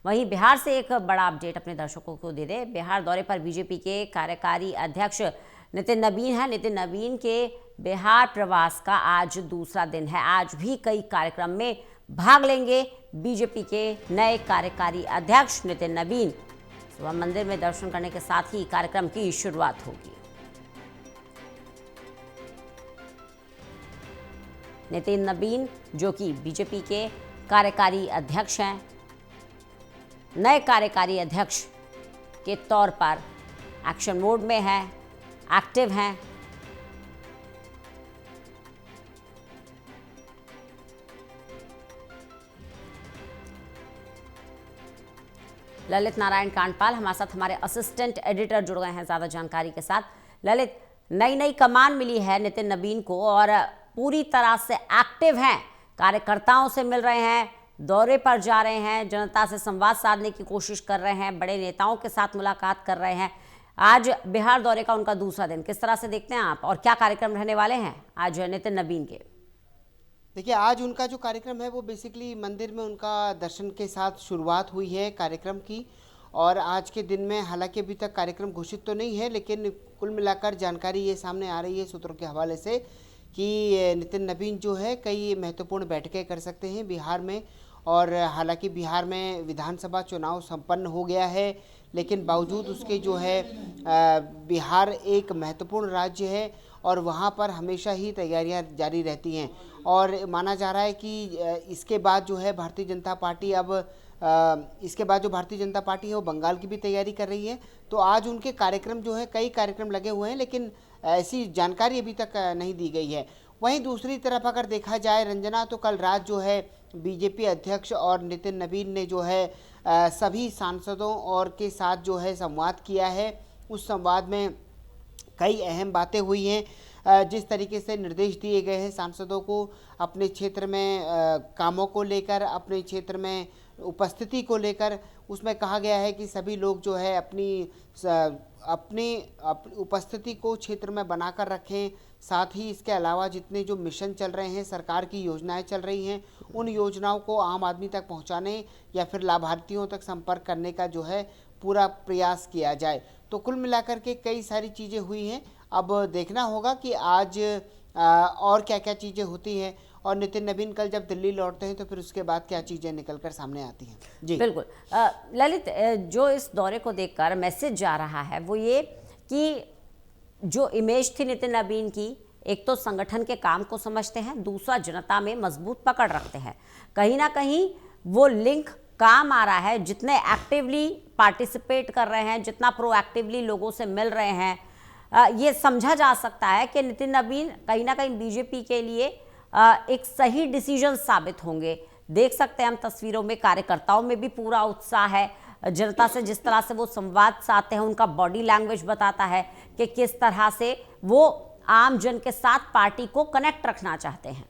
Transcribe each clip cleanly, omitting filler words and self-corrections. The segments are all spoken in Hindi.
वहीं बिहार से एक बड़ा अपडेट अपने दर्शकों को दे दे। बिहार दौरे पर बीजेपी के कार्यकारी अध्यक्ष नितिन नबीन है। नितिन नबीन के बिहार प्रवास का आज दूसरा दिन है। आज भी कई कार्यक्रम में भाग लेंगे बीजेपी के नए कार्यकारी अध्यक्ष नितिन नबीन। सुबह मंदिर में दर्शन करने के साथ ही कार्यक्रम की शुरुआत होगी। नितिन नबीन जो कि बीजेपी के कार्यकारी अध्यक्ष हैं, नए कार्यकारी अध्यक्ष के तौर पर एक्शन मोड में है, एक्टिव हैं। ललित नारायण कांडपाल हमारे साथ, हमारे असिस्टेंट एडिटर जुड़ गए हैं ज़्यादा जानकारी के साथ। ललित, नई कमान मिली है नितिन नबीन को और पूरी तरह से एक्टिव हैं, कार्यकर्ताओं से मिल रहे हैं, दौरे पर जा रहे हैं, जनता से संवाद साधने की कोशिश कर रहे हैं, बड़े नेताओं के साथ मुलाकात कर रहे हैं। आज बिहार दौरे का उनका दूसरा दिन, किस तरह से देखते हैं आप और क्या कार्यक्रम रहने वाले हैं आज नितिन नबीन के? देखिए, आज उनका जो कार्यक्रम है वो बेसिकली मंदिर में उनका दर्शन के साथ शुरुआत हुई है कार्यक्रम की। और आज के दिन में हालांकि अभी तक कार्यक्रम घोषित तो नहीं है, लेकिन कुल मिलाकर जानकारी ये सामने आ रही है सूत्रों के हवाले से कि नितिन नबीन जो है कई महत्वपूर्ण बैठकें कर सकते हैं बिहार में। और हालांकि बिहार में विधानसभा चुनाव संपन्न हो गया है, लेकिन बावजूद उसके जो है बिहार एक महत्वपूर्ण राज्य है और वहाँ पर हमेशा ही तैयारियां जारी रहती हैं। और माना जा रहा है कि इसके बाद जो है भारतीय जनता पार्टी इसके बाद जो भारतीय जनता पार्टी है वो बंगाल की भी तैयारी कर रही है। तो आज उनके कार्यक्रम जो है, कई कार्यक्रम लगे हुए हैं, लेकिन ऐसी जानकारी अभी तक नहीं दी गई है। वहीं दूसरी तरफ अगर देखा जाए रंजना, तो कल रात जो है बीजेपी अध्यक्ष और नितिन नबीन ने जो है सभी सांसदों और के साथ जो है संवाद किया है। उस संवाद में कई अहम बातें हुई हैं। जिस तरीके से निर्देश दिए गए हैं सांसदों को अपने क्षेत्र में कामों को लेकर, अपने क्षेत्र में उपस्थिति को लेकर, उसमें कहा गया है कि सभी लोग जो है अपनी उपस्थिति को क्षेत्र में बनाकर रखें। साथ ही इसके अलावा जितने जो मिशन चल रहे हैं, सरकार की योजनाएं चल रही हैं, उन योजनाओं को आम आदमी तक पहुंचाने या फिर लाभार्थियों तक संपर्क करने का जो है पूरा प्रयास किया जाए। तो कुल मिलाकर के कई सारी चीज़ें हुई हैं। अब देखना होगा कि आज और क्या क्या चीज़ें होती हैं, और नितिन नबीन कल जब दिल्ली लौटते हैं तो फिर उसके बाद क्या चीज़ें निकलकर सामने आती हैं। जी बिल्कुल। ललित, जो इस दौरे को देखकर मैसेज जा रहा है वो ये कि जो इमेज थी नितिन नबीन की, एक तो संगठन के काम को समझते हैं, दूसरा जनता में मजबूत पकड़ रखते हैं। कहीं ना कहीं वो लिंक काम आ रहा है। जितने एक्टिवली पार्टिसिपेट कर रहे हैं, जितना प्रोएक्टिवली लोगों से मिल रहे हैं, ये समझा जा सकता है कि नितिन नबीन कहीं ना कहीं बीजेपी के लिए एक सही डिसीजन साबित होंगे। देख सकते हैं हम तस्वीरों में, कार्यकर्ताओं में भी पूरा उत्साह है। जनता से जिस तरह से वो संवाद साधते हैं, उनका बॉडी लैंग्वेज बताता है कि किस तरह से वो आम जन के साथ पार्टी को कनेक्ट रखना चाहते हैं।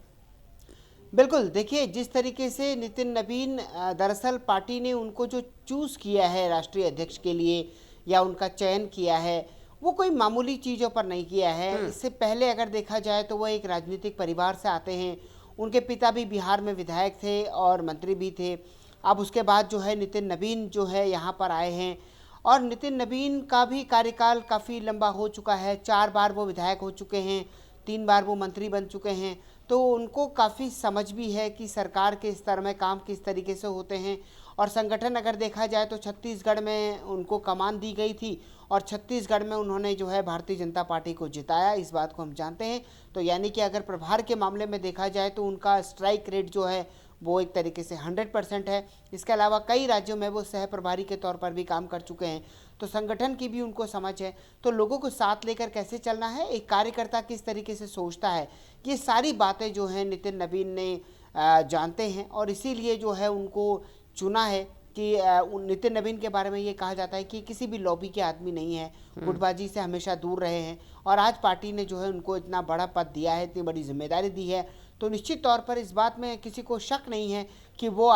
बिल्कुल। देखिए, जिस तरीके से नितिन नबीन दरअसल पार्टी ने उनको जो चूज़ किया है राष्ट्रीय अध्यक्ष के लिए, या उनका चयन किया है, वो कोई मामूली चीज़ों पर नहीं किया है। इससे पहले अगर देखा जाए तो वो एक राजनीतिक परिवार से आते हैं। उनके पिता भी बिहार में विधायक थे और मंत्री भी थे। अब उसके बाद जो है नितिन नबीन जो है यहाँ पर आए हैं, और नितिन नबीन का भी कार्यकाल काफ़ी लंबा हो चुका है। 4 बार वो विधायक हो चुके हैं, 3 बार वो मंत्री बन चुके हैं। तो उनको काफ़ी समझ भी है कि सरकार के स्तर में काम किस तरीके से होते हैं। और संगठन अगर देखा जाए तो छत्तीसगढ़ में उनको कमान दी गई थी, और छत्तीसगढ़ में उन्होंने जो है भारतीय जनता पार्टी को जिताया, इस बात को हम जानते हैं। तो यानी कि अगर प्रभार के मामले में देखा जाए तो उनका स्ट्राइक रेट जो है वो एक तरीके से 100% है। इसके अलावा कई राज्यों में वो सह प्रभारी के तौर पर भी काम कर चुके हैं। तो संगठन की भी उनको समझ है। तो लोगों को साथ लेकर कैसे चलना है, एक कार्यकर्ता किस तरीके से सोचता है, ये सारी बातें जो हैं नितिन नबीन ने जानते हैं, और इसीलिए जो है उनको चुना है। कि नितिन नबीन के बारे में ये कहा जाता है कि किसी भी लॉबी के आदमी नहीं है, गुटबाजी से हमेशा दूर रहे हैं, और आज पार्टी ने जो है उनको इतना बड़ा पद दिया है, इतनी बड़ी जिम्मेदारी दी है। तो निश्चित तौर पर इस बात में किसी को शक नहीं है कि वो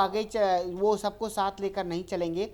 वो सबको साथ लेकर नहीं चलेंगे।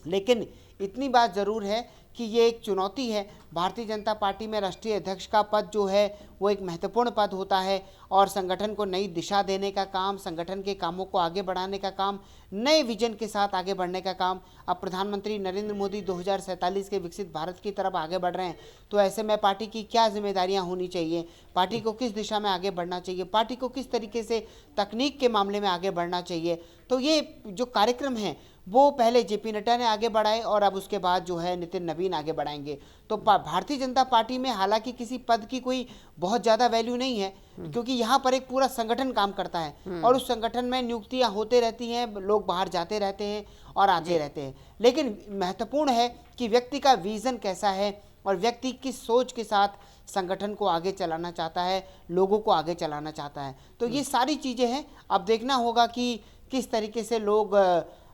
लेकिन इतनी बात ज़रूर है कि ये एक चुनौती है। भारतीय जनता पार्टी में राष्ट्रीय अध्यक्ष का पद जो है वो एक महत्वपूर्ण पद होता है और संगठन को नई दिशा देने का काम, संगठन के कामों को आगे बढ़ाने का काम, नए विजन के साथ आगे बढ़ने का काम। अब प्रधानमंत्री नरेंद्र मोदी 2047 के विकसित भारत की तरफ आगे बढ़ रहे हैं, तो ऐसे में पार्टी की क्या जिम्मेदारियां होनी चाहिए, पार्टी को किस दिशा में आगे बढ़ना चाहिए, पार्टी को किस तरीके से तकनीक के मामले में आगे बढ़ना चाहिए। तो ये जो कार्यक्रम है वो पहले जेपी नड्डा ने आगे बढ़ाए और अब उसके बाद जो है नितिन नवीन आगे बढ़ाएंगे। तो भारतीय जनता पार्टी में हालांकि किसी पद की कोई बहुत ज़्यादा वैल्यू नहीं है, क्योंकि यहाँ पर एक पूरा संगठन काम करता है और उस संगठन में नियुक्तियाँ होते रहती हैं, लोग बाहर जाते रहते हैं और आते रहते हैं। लेकिन महत्वपूर्ण है कि व्यक्ति का विजन कैसा है और व्यक्ति किस सोच के साथ संगठन को आगे चलाना चाहता है, लोगों को आगे चलाना चाहता है। तो ये सारी चीज़ें हैं। अब देखना होगा कि किस तरीके से लोग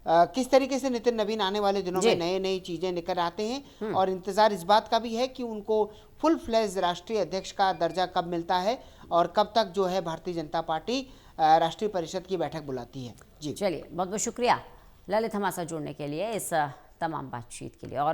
किस तरीके से नितिन नवीन आने वाले दिनों में नए नई चीजें लेकर आते हैं। और इंतजार इस बात का भी है कि उनको फुल फ्लेज राष्ट्रीय अध्यक्ष का दर्जा कब मिलता है और कब तक जो है भारतीय जनता पार्टी राष्ट्रीय परिषद की बैठक बुलाती है। जी चलिए, बहुत बहुत शुक्रिया ललित हमारे साथ जुड़ने के लिए, इस तमाम बातचीत के लिए। और